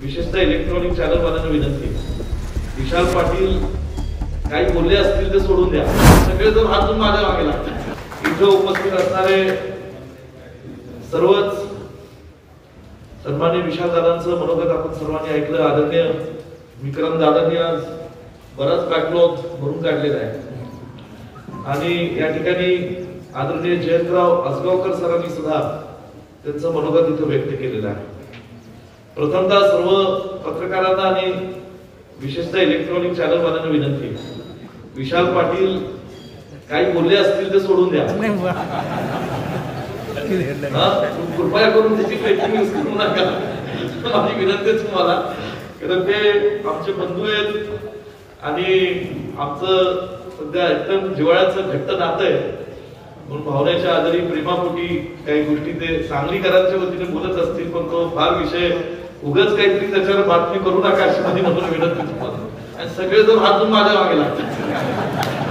विशेषतः इलेक्ट्रॉनिक चॅनलवाल्यांना विनंती, विशाल पाटील काही बोलले असतील ते सोडून द्या, सगळेजण हातून माझ्या मागे लागतात। इथं उपस्थित असणारे सर्वच सन्माननीय विशाल दादांचं मनोगत आपण सर्वांनी ऐकलं। आदरणीय विक्रम दादांनी आज बराच बॅकलॉग भरून काढलेला आहे आणि या ठिकाणी आदरणीय जयंतराव आसगावकर सरांनी सुद्धा त्यांचं मनोगत इथं व्यक्त केलेलं आहे। प्रथमतः सर्व पत्रकारांना आणि विशेषतः इलेक्ट्रॉनिक चॅनलवाल्यांना विनंती, विशाल पाटील काही बोलले असतील ते सोडून द्या, कृपया करून त्याची फेक न्यूज करू नका, माझी विनंती तुम्हाला। कारण ते आमचे बंधू आहेत आणि आमचं सध्या एकदम जिव्हाळ्याचं घट्ट नातं आहे, म्हणून भावनेच्या आधारी प्रेमापोटी काही गोष्टी ते सांगलीकरांच्या वतीने बोलत असतील, पण तो फार विषय उगाच काहीतरी त्याच्यावर बातमी करू नका अशी माझी म्हणून विनंती तुम्हाला। आणि सगळेजण हातून माझ्या मागे लागतात।